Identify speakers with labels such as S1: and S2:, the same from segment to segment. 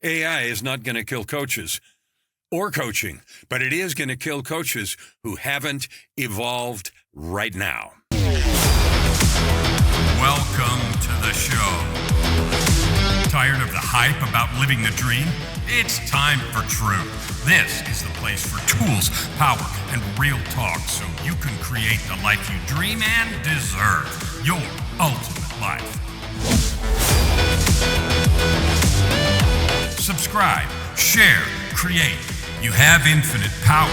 S1: AI is not going to kill coaches or coaching, but it is going to kill coaches who haven't evolved right now. Welcome to the show. Tired of the hype about living the dream? It's time for truth. This is the place for tools, power, and real talk so you can create the life you dream and deserve. Your ultimate life. Subscribe, share, create. You have infinite power.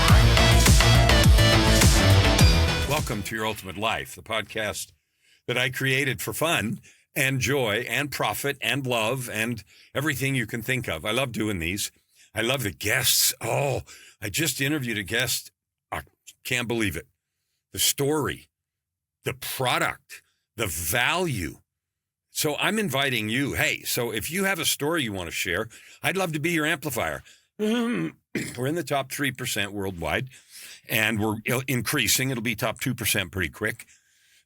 S1: Welcome to Your Ultimate Life, the podcast that I created for fun and joy and profit and love and everything you can think of. I love doing these. I love the guests. Oh, I just interviewed a guest. I can't believe it. The story, the product, the value. So I'm inviting you. Hey, so if you have a story you want to share, I'd love to be your amplifier. We're in the top 3% worldwide, and we're increasing. It'll be top 2% pretty quick.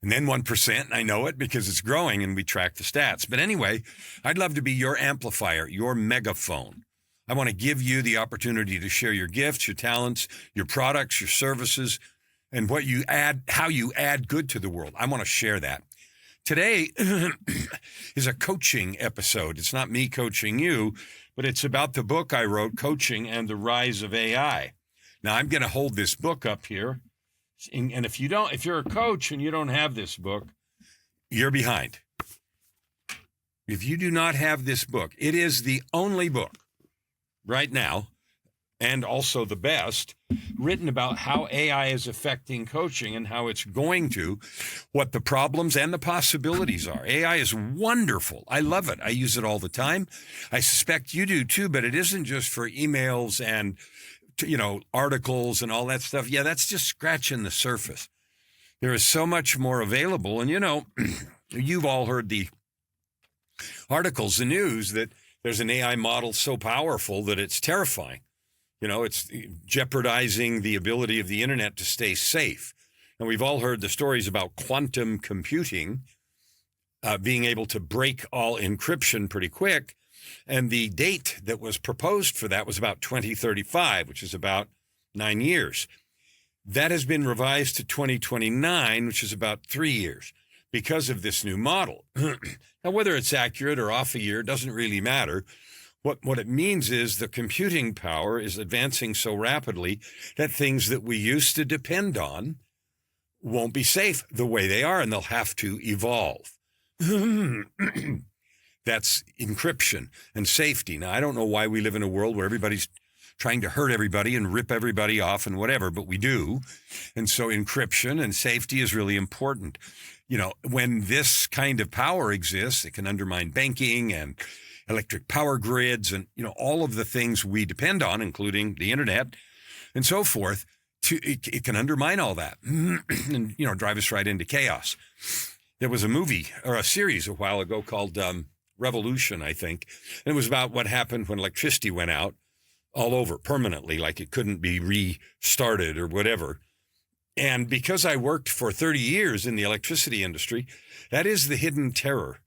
S1: And then 1%, and I know it because it's growing and we track the stats. But anyway, I'd love to be your amplifier, your megaphone. I want to give you the opportunity to share your gifts, your talents, your products, your services, and what you add, how you add good to the world. I want to share that. Today is a coaching episode. It's not me coaching you, but it's about the book I wrote, Coaching and the Rise of AI. Now, I'm going to hold this book up here. And if you're a coach and you don't have this book, you're behind. If you do not have this book, it is the only book right now, and also the best, written about how AI is affecting coaching and how it's going to, what the problems and the possibilities are. AI is wonderful. I love it. I use it all the time. I suspect you do too, but it isn't just for emails and articles and all that stuff. Yeah, that's just scratching the surface. There is so much more available. And, you've all heard the articles, the news, that there's an AI model so powerful that it's terrifying. It's jeopardizing the ability of the internet to stay safe. And we've all heard the stories about quantum computing being able to break all encryption pretty quick. And the date that was proposed for that was about 2035, which is about 9 years. That has been revised to 2029, which is about 3 years, because of this new model. Now, whether it's accurate or off a year doesn't really matter. What it means is the computing power is advancing so rapidly that things that we used to depend on won't be safe the way they are, and they'll have to evolve. That's encryption and safety. Now, I don't know why we live in a world where everybody's trying to hurt everybody and rip everybody off and whatever, but we do. And so encryption and safety is really important. When this kind of power exists, it can undermine banking and electric power grids and, all of the things we depend on, including the internet and so forth. It can undermine all that and, drive us right into chaos. There was a movie or a series a while ago called Revolution, I think. And it was about what happened when electricity went out all over permanently, like it couldn't be restarted or whatever. And because I worked for 30 years in the electricity industry, that is the hidden terror.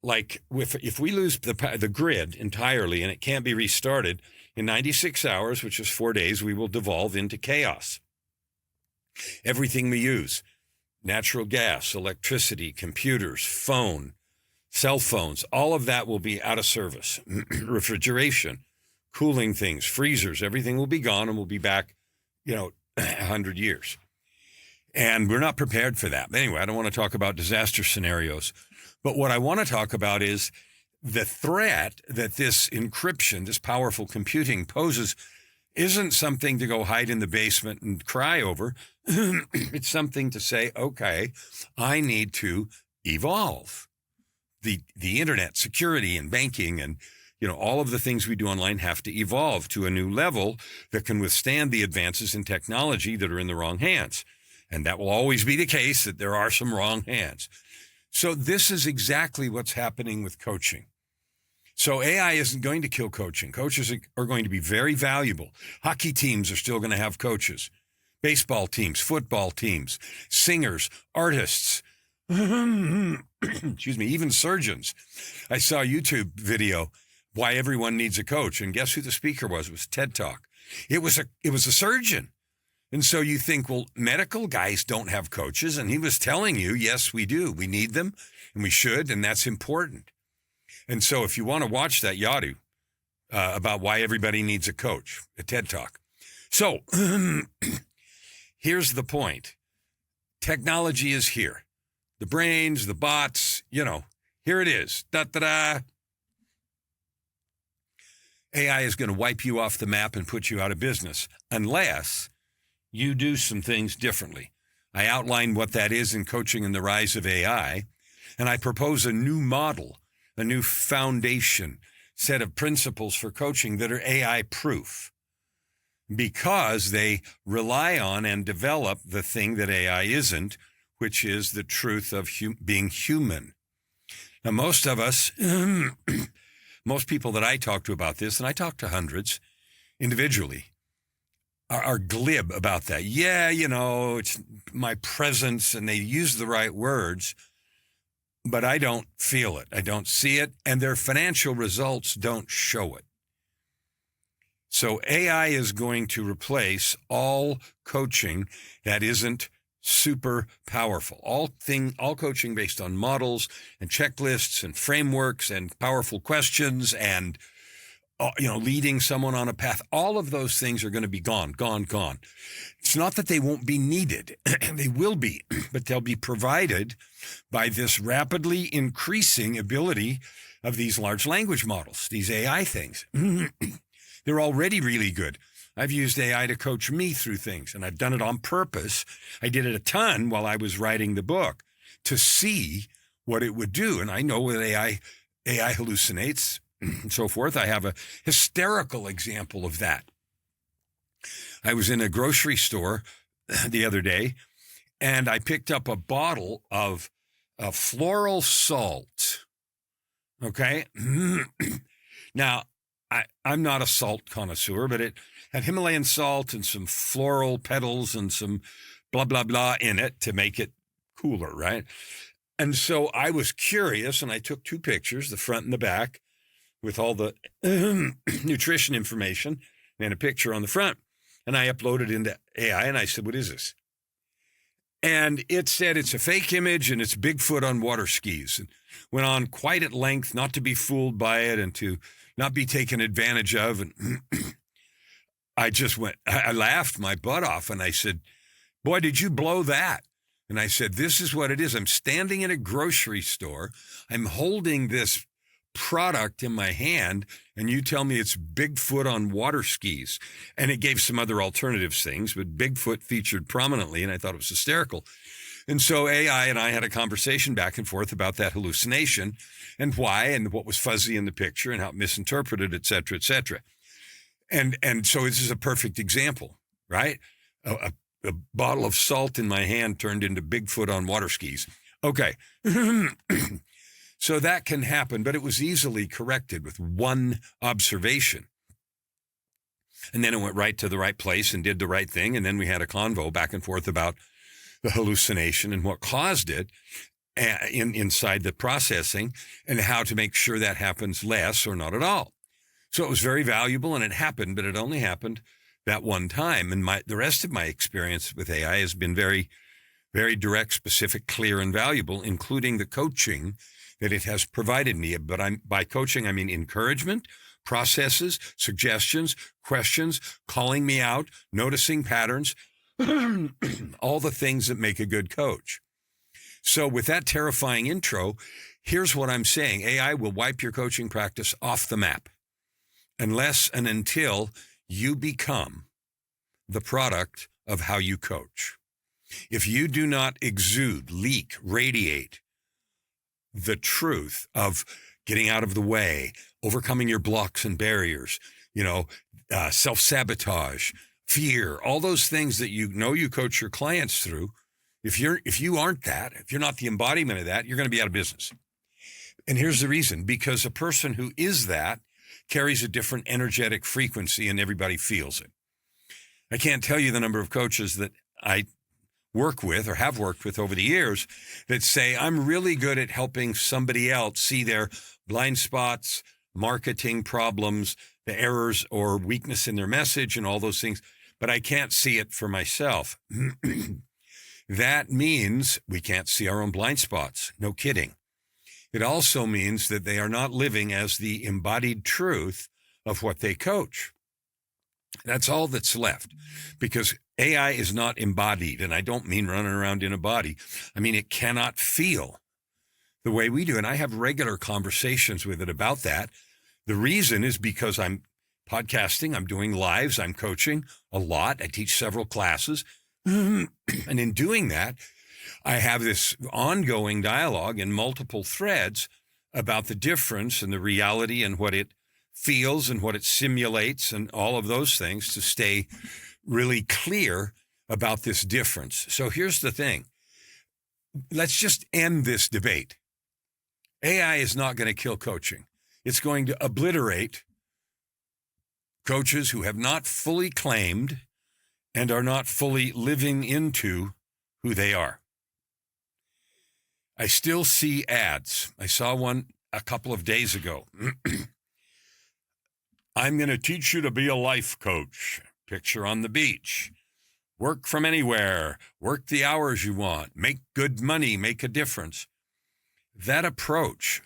S1: Like if we lose the grid entirely and it can't be restarted, in 96 hours, which is 4 days, we will devolve into chaos. Everything we use, natural gas, electricity, computers, phone, cell phones, all of that will be out of service. Refrigeration, cooling things, freezers, everything will be gone and we'll be back, 100 years. And we're not prepared for that. But anyway, I don't want to talk about disaster scenarios. But what I want to talk about is the threat that this encryption, this powerful computing poses isn't something to go hide in the basement and cry over. It's something to say, okay, I need to evolve. The internet, security and banking and, all of the things we do online have to evolve to a new level that can withstand the advances in technology that are in the wrong hands. And that will always be the case, that there are some wrong hands. So this is exactly what's happening with coaching. So AI isn't going to kill coaching. Coaches are going to be very valuable. Hockey teams are still going to have coaches. Baseball teams, football teams, singers, artists, excuse me, even surgeons. I saw a YouTube video why everyone needs a coach. And guess who the speaker was? It was TED Talk. It was a surgeon. And so you think, well, medical guys don't have coaches. And he was telling you, yes, we do. We need them and we should. And that's important. And so if you want to watch that, you ought to, about why everybody needs a coach, a TED Talk. So here's the point. Technology is here. The brains, the bots, here it is. Da-da-da. AI is going to wipe you off the map and put you out of business unless you do some things differently. I outlined what that is in Coaching and the Rise of AI, and I propose a new model, a new foundation, set of principles for coaching that are AI-proof because they rely on and develop the thing that AI isn't, which is the truth of being human. Now, most of us, most people that I talk to about this, and I talk to hundreds individually, are glib about that. Yeah, it's my presence, and they use the right words, but I don't feel it. I don't see it, and their financial results don't show it. So AI is going to replace all coaching that isn't super powerful. All coaching based on models and checklists and frameworks and powerful questions and leading someone on a path. All of those things are going to be gone. It's not that they won't be needed. They will be, but they'll be provided by this rapidly increasing ability of these large language models, these AI things. They're already really good. I've used AI to coach me through things, and I've done it on purpose. I did it a ton while I was writing the book to see what it would do. And I know that AI hallucinates and so forth. I have a hysterical example of that. I was in a grocery store the other day, and I picked up a bottle of floral salt. Okay? Now, I'm not a salt connoisseur, but it had Himalayan salt and some floral petals and some blah, blah, blah in it to make it cooler, right? And so I was curious, and I took 2 pictures, the front and the back, with all the nutrition information and a picture on the front. And I uploaded into AI, and I said, what is this? And it said it's a fake image, and it's Bigfoot on water skis. And went on quite at length not to be fooled by it and to not be taken advantage of. And I laughed my butt off, and I said, boy, did you blow that? And I said, this is what it is. I'm standing in a grocery store. I'm holding this product in my hand, and you tell me it's Bigfoot on water skis. And it gave some other alternatives things, but Bigfoot featured prominently, and I thought it was hysterical. And so AI and I had a conversation back and forth about that hallucination and why and what was fuzzy in the picture and how it misinterpreted, et cetera, et cetera. And so this is a perfect example, right? A bottle of salt in my hand turned into Bigfoot on water skis. Okay. So that can happen, but it was easily corrected with one observation. And then it went right to the right place and did the right thing. And then we had a convo back and forth about the hallucination and what caused it inside the processing and how to make sure that happens less or not at all. So it was very valuable, and it happened, but it only happened that one time. And the rest of my experience with AI has been very, very direct, specific, clear, and valuable, including the coaching that it has provided me. But by coaching, I mean encouragement, processes, suggestions, questions, calling me out, noticing patterns, all the things that make a good coach. So with that terrifying intro, here's what I'm saying. AI will wipe your coaching practice off the map unless and until you become the product of how you coach. If you do not exude, leak, radiate the truth of getting out of the way, overcoming your blocks and barriers, self-sabotage, fear, all those things that you coach your clients through, if you aren't that, if you're not the embodiment of that, you're going to be out of business. And here's the reason, because a person who is that carries a different energetic frequency and everybody feels it. I can't tell you the number of coaches that I work with or have worked with over the years that say, I'm really good at helping somebody else see their blind spots, marketing problems, the errors or weakness in their message and all those things, but I can't see it for myself. That means we can't see our own blind spots. No kidding. It also means that they are not living as the embodied truth of what they coach. That's all that's left, because AI is not embodied, and I don't mean running around in a body. I mean, it cannot feel the way we do, and I have regular conversations with it about that. The reason is because I'm podcasting, I'm doing lives, I'm coaching a lot, I teach several classes, and in doing that, I have this ongoing dialogue in multiple threads about the difference and the reality and what it feels and what it simulates and all of those things to stay really clear about this difference. So here's the thing. Let's just end this debate. AI is not going to kill coaching. It's going to obliterate coaches who have not fully claimed and are not fully living into who they are. I still see ads. I saw one a couple of days ago. I'm going to teach you to be a life coach. Picture on the beach. Work from anywhere. Work the hours you want. Make good money. Make a difference. That approach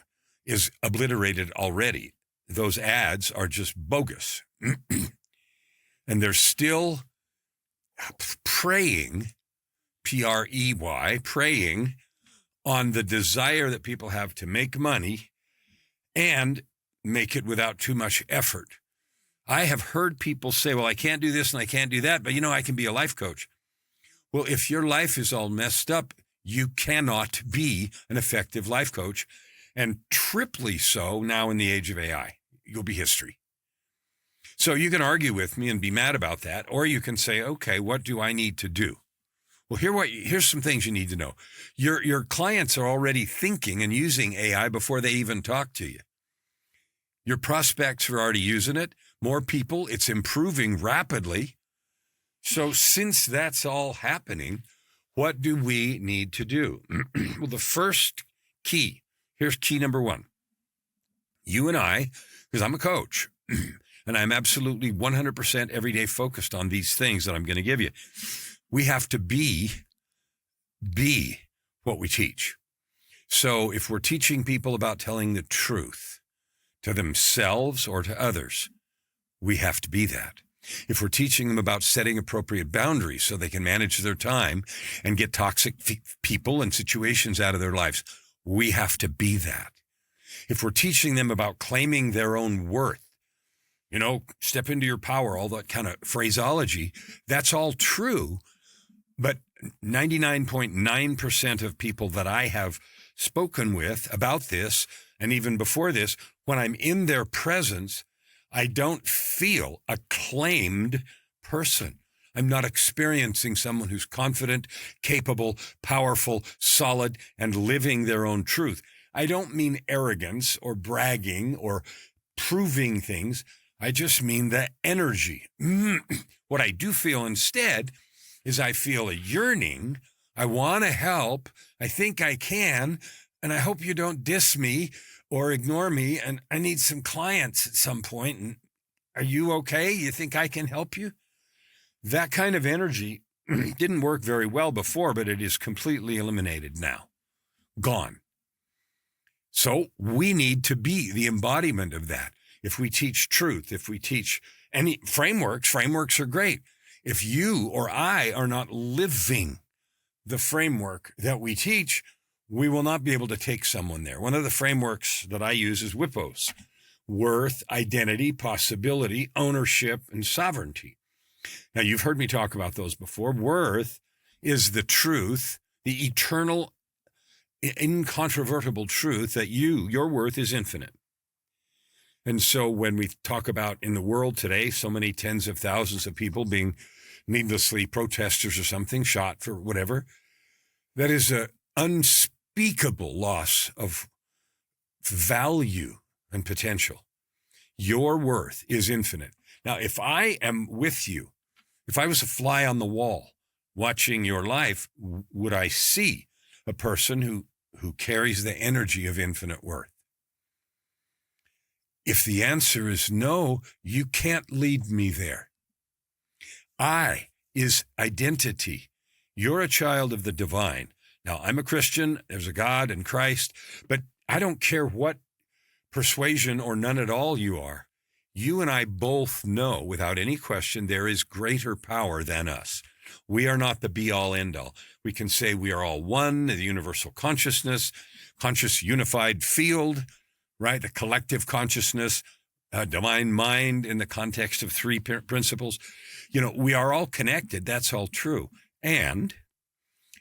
S1: is obliterated already. Those ads are just bogus. And they're still preying, P-R-E-Y, preying on the desire that people have to make money and make it without too much effort. I have heard people say, well, I can't do this and I can't do that, but I can be a life coach. Well, if your life is all messed up, you cannot be an effective life coach, and triply so now in the age of AI. You'll be history. So you can argue with me and be mad about that, or you can say, okay, what do I need to do? Well, here's some things you need to know. Your clients are already thinking and using AI before they even talk to you. Your prospects are already using it. More people, it's improving rapidly. So since that's all happening, what do we need to do? Well, the first key, here's key number one. You and I, because I'm a coach, and I'm absolutely 100% every day focused on these things that I'm going to give you. We have to be what we teach. So if we're teaching people about telling the truth to themselves or to others, we have to be that. If we're teaching them about setting appropriate boundaries so they can manage their time and get toxic people and situations out of their lives, we have to be that. If we're teaching them about claiming their own worth, step into your power, all that kind of phraseology, that's all true. But 99.9% of people that I have spoken with about this, and even before this, when I'm in their presence, I don't feel a claimed person. I'm not experiencing someone who's confident, capable, powerful, solid, and living their own truth. I don't mean arrogance or bragging or proving things. I just mean the energy. What I do feel instead is I feel a yearning. I want to help. I think I can. And I hope you don't diss me or ignore me. And I need some clients at some point. And are you okay? You think I can help you? That kind of energy didn't work very well before, but it is completely eliminated now. Gone. So we need to be the embodiment of that. If we teach truth, if we teach any frameworks are great. If you or I are not living the framework that we teach, we will not be able to take someone there. One of the frameworks that I use is WHIPPOS: worth, identity, possibility, ownership, and sovereignty. Now, you've heard me talk about those before. Worth is the truth, the eternal, incontrovertible truth that your worth is infinite. And so when we talk about in the world today, so many tens of thousands of people being needlessly protesters or something, shot for whatever, that is an unspeakable loss of value and potential. Your worth is infinite. Now, if I am with you, if I was a fly on the wall watching your life, would I see a person who carries the energy of infinite worth? If the answer is no, you can't lead me there. I is identity. You're a child of the divine. Now, I'm a Christian. There's a God and Christ, but I don't care what persuasion or none at all you are. You and I both know without any question there is greater power than us. We are not the be-all, end-all. We can say we are all one, the universal consciousness, conscious unified field, right? The collective consciousness, divine mind in the context of three principles. We are all connected. That's all true. And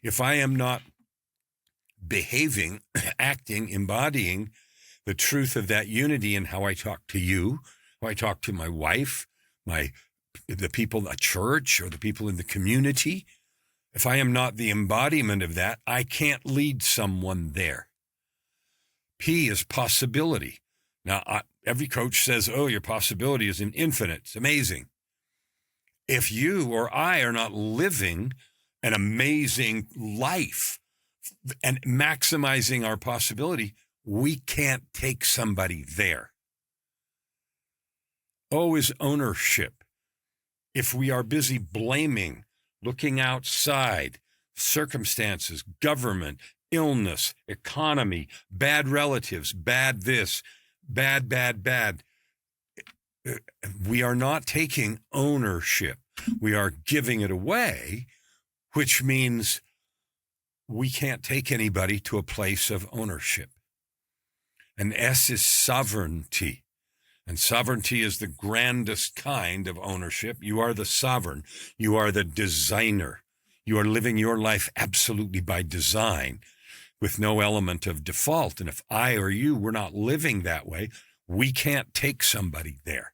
S1: if I am not behaving, acting, embodying the truth of that unity in how I talk to you, how I talk to my wife, the people at church or the people in the community, if I am not the embodiment of that, I can't lead someone there. P is possibility. Now, every coach says, oh, your possibility is infinite. It's amazing. If you or I are not living an amazing life and maximizing our possibility, we can't take somebody there. O is ownership. If we are busy blaming, looking outside, circumstances, government, illness, economy, bad relatives, bad this, bad, we are not taking ownership. We are giving it away, which means we can't take anybody to a place of ownership. And S is sovereignty. And sovereignty is the grandest kind of ownership. You are the sovereign. You are the designer. You are living your life absolutely by design with no element of default. And if I or you were not living that way, we can't take somebody there.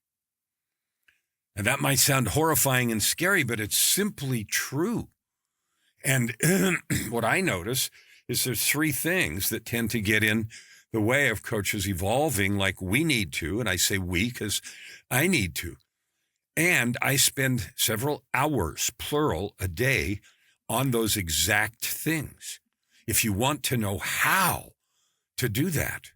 S1: And that might sound horrifying and scary, but it's simply true. And what I notice is there's three things that tend to get in the way of coaches evolving like we need to. And I say we because I need to. And I spend several hours, plural, a day on those exact things. If you want to know how to do that,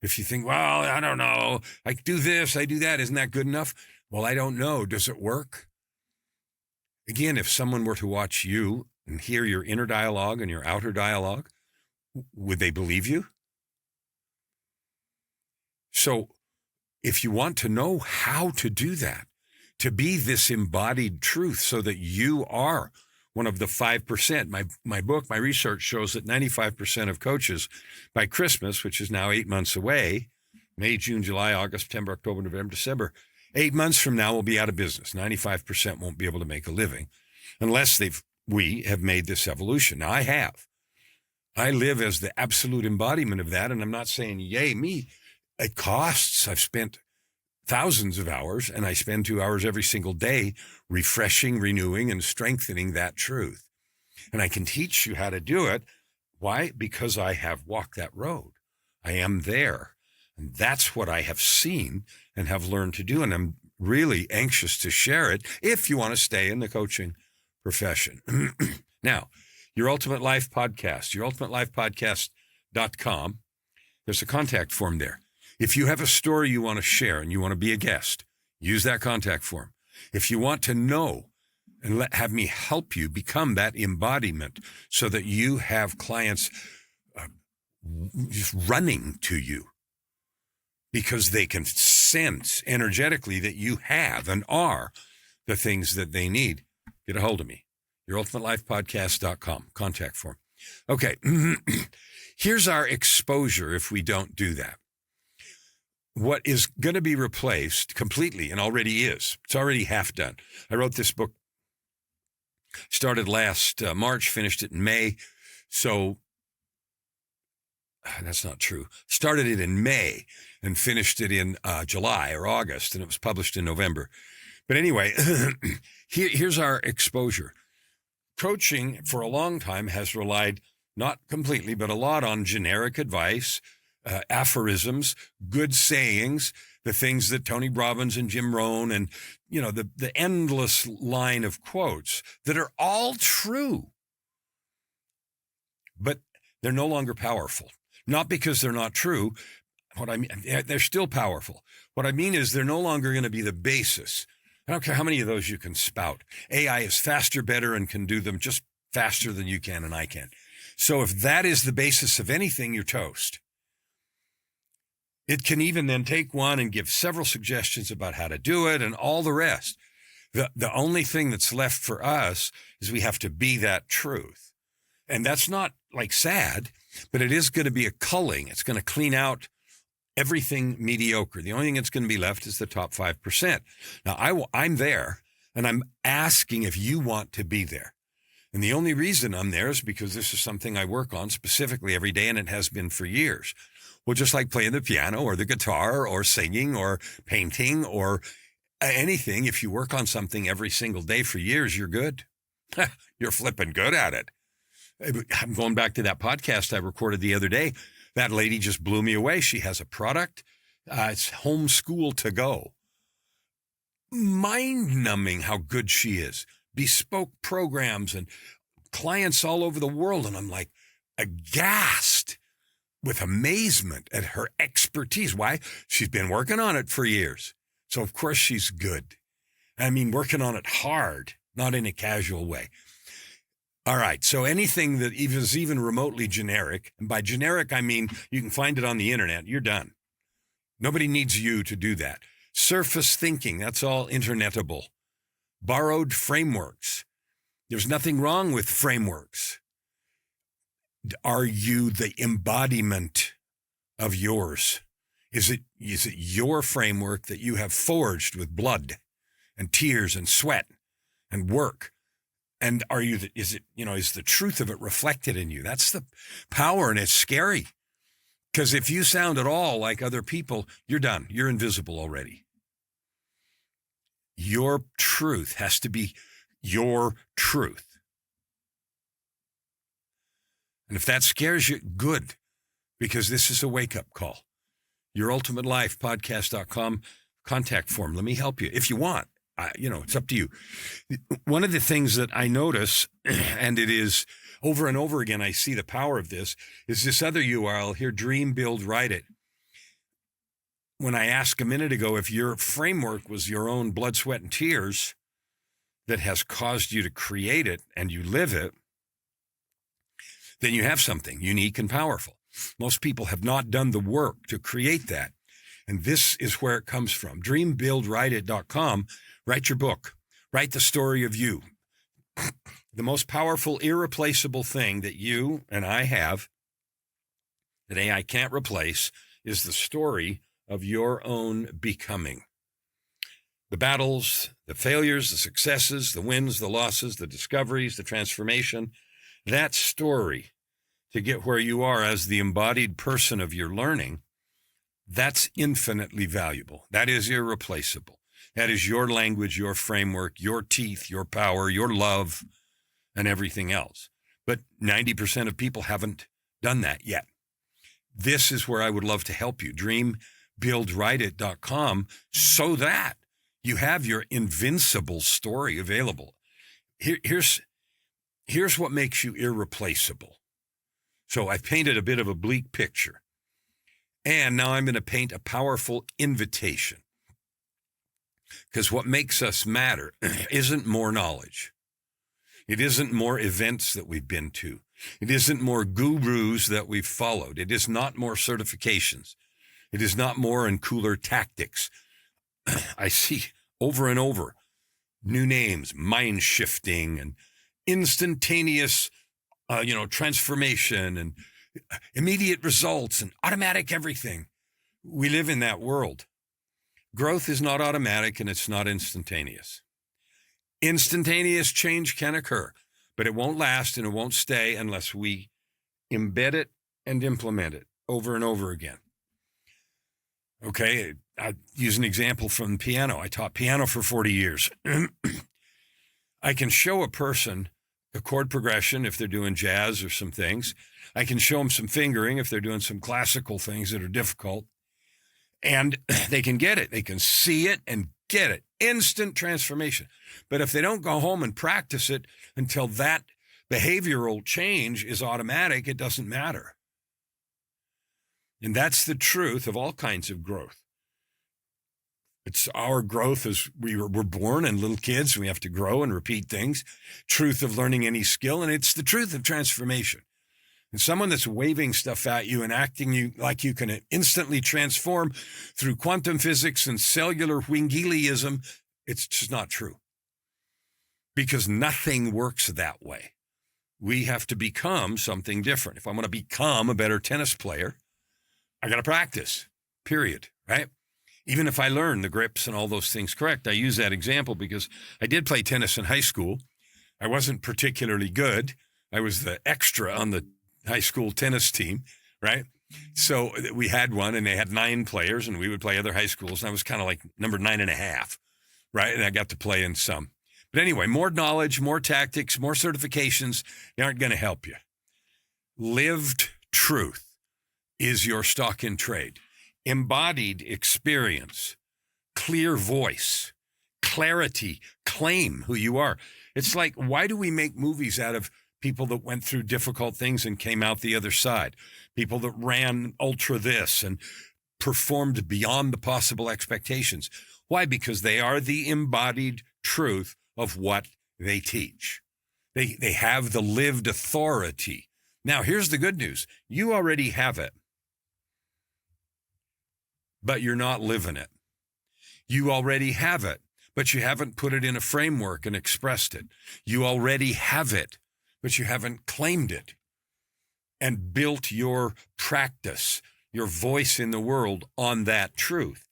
S1: if you think, well, I don't know, I do this, I do that, isn't that good enough? Well, I don't know. Does it work? Again, if someone were to watch you and hear your inner dialogue and your outer dialogue, would they believe you? So if you want to know how to do that, to be this embodied truth so that you are one of the 5%, my book, my research shows that 95% of coaches by Christmas, which is now 8 months away, May, June, July, August, September, October, November, December, 8 months from now will be out of business. 95% won't be able to make a living unless we have made this evolution. Now I have. I live as the absolute embodiment of that. And I'm not saying, yay, me. It costs. I've spent thousands of hours, and I spend 2 hours every single day refreshing, renewing, and strengthening that truth. And I can teach you how to do it. Why? Because I have walked that road. I am there. And that's what I have seen and have learned to do. And I'm really anxious to share it if you want to stay in the coaching profession. Now, Your Ultimate Life Podcast, yourultimatelifepodcast.com. There's a contact form there. If you have a story you want to share and you want to be a guest, use that contact form. If you want to know and have me help you become that embodiment so that you have clients just running to you because they can sense energetically that you have and are the things that they need, get a hold of me. yourultimatelifepodcast.com, contact form. Okay, here's our exposure if we don't do that. What is going to be replaced completely, and already is, it's already half done. I wrote this book, started last March, finished it in May. So that's not true. Started it in May and finished it in July or August, and it was published in November. But anyway, here's our exposure. Coaching for a long time has relied, not completely, but a lot on generic advice, aphorisms, good sayings, the things that Tony Robbins and Jim Rohn and, the endless line of quotes that are all true, but they're no longer powerful. Not because they're not true. What I mean, they're still powerful. What I mean is they're no longer going to be the basis. I don't care how many of those you can spout. AI is faster, better, and can do them just faster than you can and I can. So if that is the basis of anything, you're toast. It can even then take one and give several suggestions about how to do it and all the rest. The only thing that's left for us is we have to be that truth. And that's not like sad, but it is going to be a culling. It's going to clean out everything mediocre. The only thing that's going to be left is the top 5%. Now, I'm there, and I'm asking if you want to be there. And the only reason I'm there is because this is something I work on specifically every day, and it has been for years. Well, just like playing the piano or the guitar or singing or painting or anything, if you work on something every single day for years, you're good. You're flipping good at it. I'm going back to that podcast I recorded the other day. That lady just blew me away. She has a product. It's Homeschool to Go. Mind-numbing how good she is. Bespoke programs and clients all over the world. And I'm like aghast with amazement at her expertise. Why? She's been working on it for years. So, of course, she's good. I mean, working on it hard, not in a casual way. All right, so anything that is even remotely generic, and by generic, I mean you can find it on the internet, you're done. Nobody needs you to do that. Surface thinking, that's all internetable. Borrowed frameworks. There's nothing wrong with frameworks. Are you the embodiment of yours? Is it your framework that you have forged with blood and tears and sweat and work? And is the truth of it reflected in you? That's the power, and it's scary. Because if you sound at all like other people, you're done. You're invisible already. Your truth has to be your truth. And if that scares you, good, because this is a wake-up call. YourUltimateLifePodcast.com contact form. Let me help you if you want. It's up to you. One of the things that I notice, and it is over and over again, I see the power of this, is this other URL here, Dream, Build, Write It. When I asked a minute ago if your framework was your own blood, sweat, and tears that has caused you to create it and you live it, then you have something unique and powerful. Most people have not done the work to create that. And this is where it comes from. DreamBuildWriteIt.com. Write your book. Write the story of you. The most powerful, irreplaceable thing that you and I have that AI can't replace is the story of your own becoming. The battles, the failures, the successes, the wins, the losses, the discoveries, the transformation, that story to get where you are as the embodied person of your learning, that's infinitely valuable. That is irreplaceable. That is your language, your framework, your teeth, your power, your love, and everything else. But 90% of people haven't done that yet. This is where I would love to help you. DreamBuildWriteIt.com, so that you have your invincible story available. Here's what makes you irreplaceable. So I've painted a bit of a bleak picture. And now I'm going to paint a powerful invitation. Because what makes us matter isn't more knowledge. It isn't more events that we've been to. It isn't more gurus that we've followed. It is not more certifications. It is not more and cooler tactics. I see over and over new names, mind shifting and instantaneous, transformation and immediate results and automatic everything. We live in that world. Growth is not automatic and it's not instantaneous. Instantaneous change can occur, but it won't last and it won't stay unless we embed it and implement it over and over again. Okay, I'll use an example from piano. I taught piano for 40 years. I can show a person a chord progression if they're doing jazz or some things. I can show them some fingering if they're doing some classical things that are difficult. And they can get it. They can see it and get it. Instant transformation. But if they don't go home and practice it until that behavioral change is automatic, it doesn't matter. And that's the truth of all kinds of growth. It's our growth as we're born and little kids. We have to grow and repeat things. Truth of learning any skill. And it's the truth of transformation. And someone that's waving stuff at you and acting like you can instantly transform through quantum physics and cellular Wingeliism, it's just not true. Because nothing works that way. We have to become something different. If I want to become a better tennis player, I got to practice, period, right? Even if I learn the grips and all those things correct, I use that example because I did play tennis in high school. I wasn't particularly good. I was the extra on the high school tennis team, right? So we had one and they had 9 players and we would play other high schools. And I was kind of like number 9.5, right? And I got to play in some. But anyway, more knowledge, more tactics, more certifications, they aren't going to help you. Lived truth is your stock in trade. Embodied experience, clear voice, clarity, claim who you are. It's like, why do we make movies out of people that went through difficult things and came out the other side? People that ran ultra this and performed beyond the possible expectations. Why? Because they are the embodied truth of what they teach. They have the lived authority. Now, here's the good news. You already have it, but you're not living it. You already have it, but you haven't put it in a framework and expressed it. You already have it, but you haven't claimed it and built your practice, your voice in the world on that truth.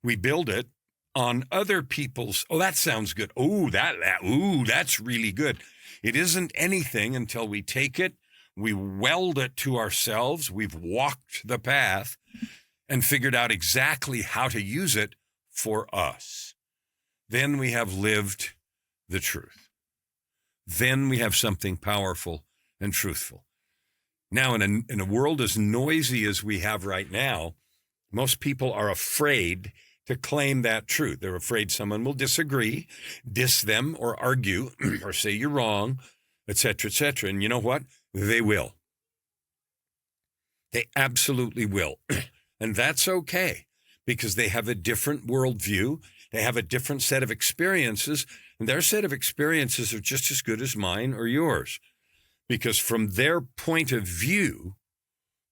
S1: We build it on other people's, oh, that sounds good. Oh, that's really good. It isn't anything until we take it, we weld it to ourselves, we've walked the path and figured out exactly how to use it for us. Then we have lived the truth. Then we have something powerful and truthful. Now, in a world as noisy as we have right now, most people are afraid to claim that truth. They're afraid someone will disagree, diss them, or argue, or say you're wrong, etc., etc. And you know what? They will. They absolutely will. And that's okay, because they have a different worldview. They have a different set of experiences, and their set of experiences are just as good as mine or yours. Because from their point of view,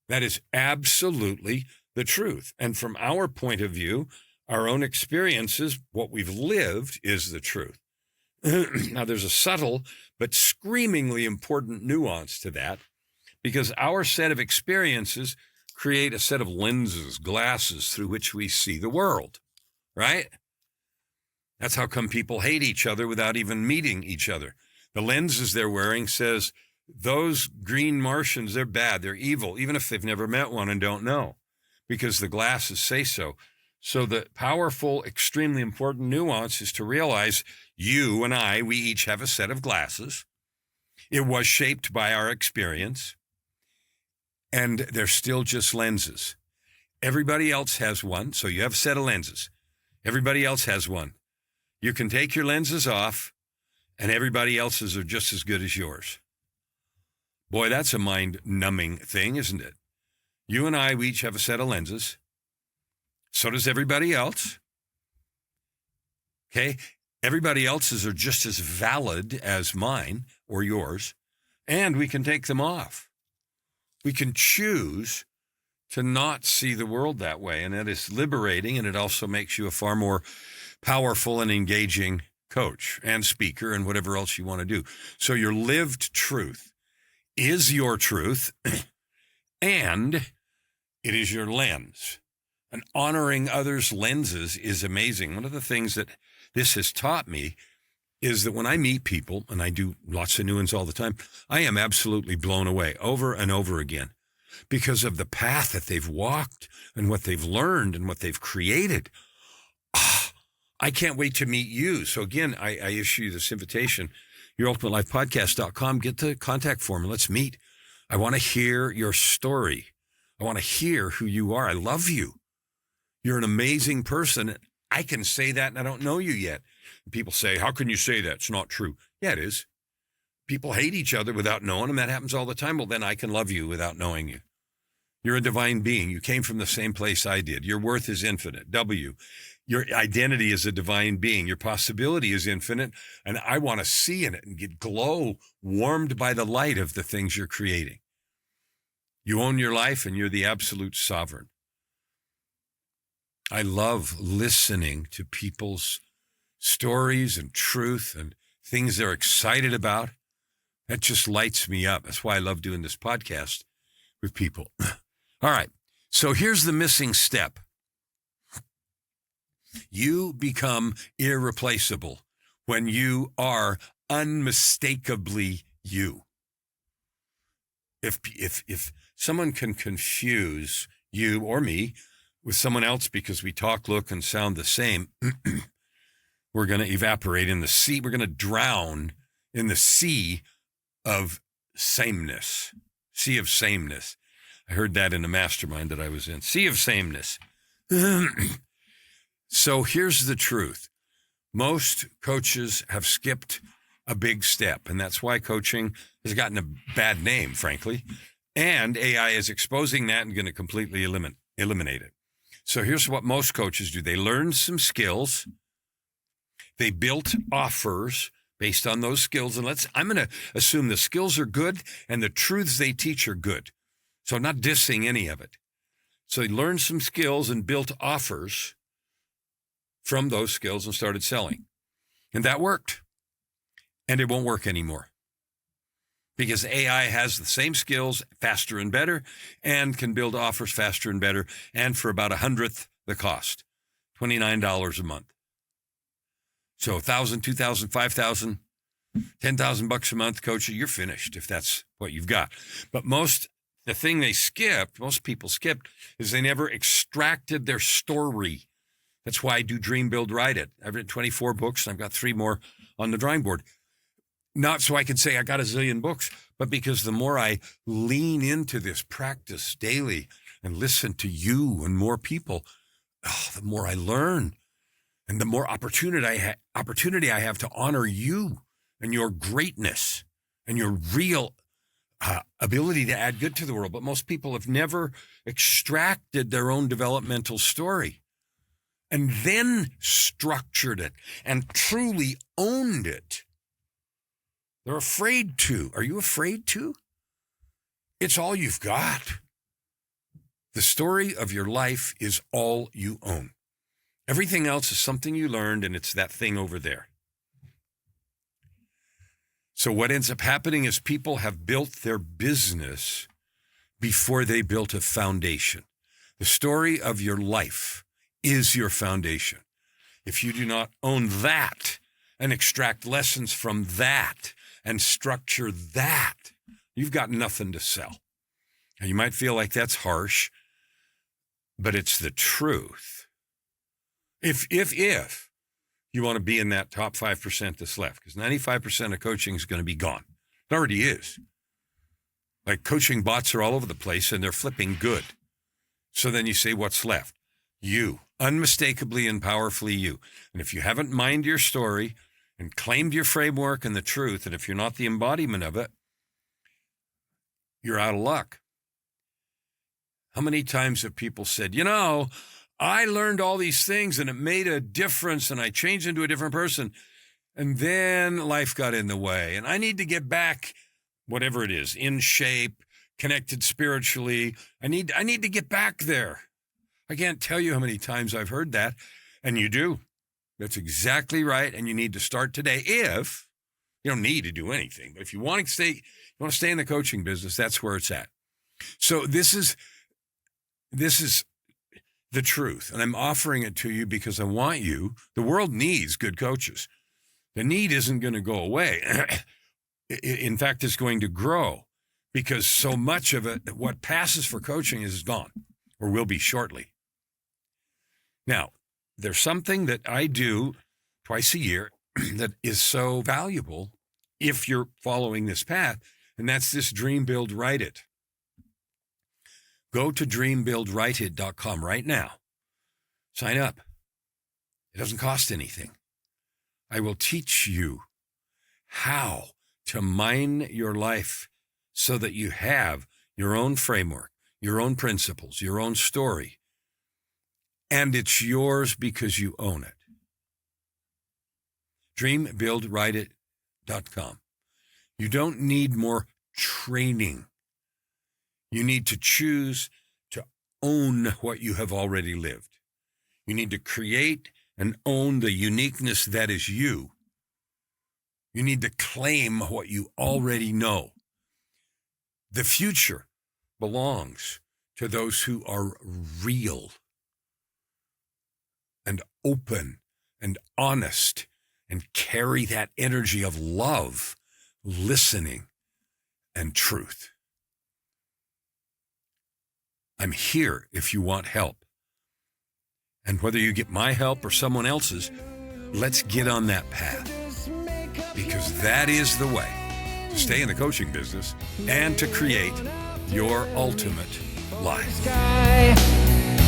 S1: that is absolutely the truth. And from our point of view, our own experiences, what we've lived, is the truth. Now, there's a subtle but screamingly important nuance to that, because our set of experiences create a set of lenses, glasses through which we see the world, right? That's how come people hate each other without even meeting each other. The lenses they're wearing says, those green Martians, they're bad, they're evil, even if they've never met one and don't know, because the glasses say so. So the powerful, extremely important nuance is to realize you and I, we each have a set of glasses. It was shaped by our experience, and they're still just lenses. Everybody else has one, so you have a set of lenses. Everybody else has one. You can take your lenses off, and everybody else's are just as good as yours. Boy, that's a mind-numbing thing, isn't it? You and I, we each have a set of lenses. So does everybody else. Okay? Everybody else's are just as valid as mine or yours, and we can take them off. We can choose to not see the world that way, and that is liberating, and it also makes you a far more powerful and engaging coach and speaker and whatever else you want to do. So your lived truth is your truth, and it is your lens. And honoring others' lenses is amazing. One of the things that this has taught me is that when I meet people, and I do lots of new ones all the time, I am absolutely blown away over and over again because of the path that they've walked and what they've learned and what they've created. I can't wait to meet you. So again, I issue you this invitation, yourultimatelyfepodcast.com. Get the contact form and let's meet. I want to hear your story. I want to hear who you are. I love you. You're an amazing person. I can say that, and I don't know you yet. People say, how can you say that? It's not true. Yeah, it is. People hate each other without knowing them. That happens all the time. Well, then I can love you without knowing you. You're a divine being. You came from the same place I did. Your worth is infinite. W. Your identity is a divine being. Your possibility is infinite. And I want to see in it and get glow, warmed by the light of the things you're creating. You own your life and you're the absolute sovereign. I love listening to people's stories and truth and things they're excited about. That just lights me up. That's why I love doing this podcast with people. All right. So here's the missing step. You become irreplaceable when you are unmistakably you. If someone can confuse you or me with someone else because we talk, look, and sound the same, we're going to evaporate in the sea. We're going to drown in the sea of sameness. Sea of sameness. I heard that in a mastermind that I was in. Sea of sameness. So here's the truth. Most coaches have skipped a big step, and that's why coaching has gotten a bad name, frankly. And AI is exposing that and going to completely eliminate it. So here's what most coaches do. They learn some skills. They built offers based on those skills. And I'm going to assume the skills are good and the truths they teach are good. So I'm not dissing any of it. So they learned some skills and built offers from those skills and started selling. And that worked. And it won't work anymore. Because AI has the same skills, faster and better, and can build offers faster and better, and for about 100th the cost, $29 a month. So $1,000, $2,000, $5,000, $10,000 a month, coach, you're finished if that's what you've got. But the thing most people skipped, is they never extracted their story. That's why I do Dream, Build, Write It. I've written 24 books, and I've got 3 more on the drawing board. Not so I can say I got a zillion books, but because the more I lean into this practice daily and listen to you and more people, the more I learn and the more opportunity I have to honor you and your greatness and your real ability to add good to the world. But most people have never extracted their own developmental story and then structured it and truly owned it. They're afraid to. Are you afraid to? It's all you've got. The story of your life is all you own. Everything else is something you learned, and it's that thing over there. So what ends up happening is people have built their business before they built a foundation. The story of your life is your foundation. If you do not own that and extract lessons from that and structure that, you've got nothing to sell. Now, you might feel like that's harsh, but it's the truth. If you want to be in that top 5% that's left, because 95% of coaching is going to be gone. It already is. Like coaching bots are all over the place and they're flipping good. So then you say, what's left? You, unmistakably and powerfully you. And if you haven't mined your story and claimed your framework and the truth, and if you're not the embodiment of it, you're out of luck. How many times have people said, I learned all these things and it made a difference and I changed into a different person, and then life got in the way and I need to get back, whatever it is, in shape, connected spiritually. I need to get back there. I can't tell you how many times I've heard that, and you do. That's exactly right, and you need to start today. If you don't need to do anything, but if you want to stay in the coaching business, that's where it's at. So this is the truth, and I'm offering it to you because I want you. The world needs good coaches. The need isn't going to go away. In fact, it's going to grow because so much of it, what passes for coaching is gone or will be shortly. Now, there's something that I do twice a year that is so valuable if you're following this path, and that's this Dream, Build, Write It. Go to dreambuildwriteit.com right now. Sign up. It doesn't cost anything. I will teach you how to mine your life so that you have your own framework, your own principles, your own story. And it's yours because you own it. DreamBuildWriteIt.com. You don't need more training. You need to choose to own what you have already lived. You need to create and own the uniqueness that is you. You need to claim what you already know. The future belongs to those who are real and open and honest and carry that energy of love, listening, and truth. I'm here if you want help. And whether you get my help or someone else's, let's get on that path. Because that is the way to stay in the coaching business and to create your ultimate life.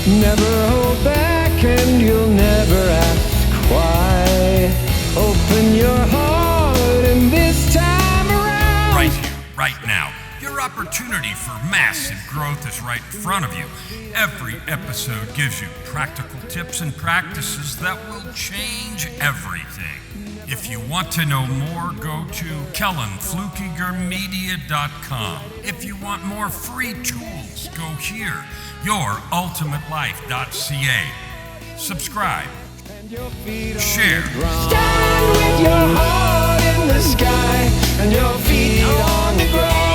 S2: Never hold back and you'll never ask why. Open your heart and this time around.
S1: Right here, right now. Your opportunity for massive growth is right in front of you. Every episode gives you practical tips and practices that will change everything. If you want to know more, go to KellanFluckigerMedia.com. If you want more free tools, go here, YourUltimateLife.ca. Subscribe. Share.
S2: Stand with your heart in the sky and your feet on the ground.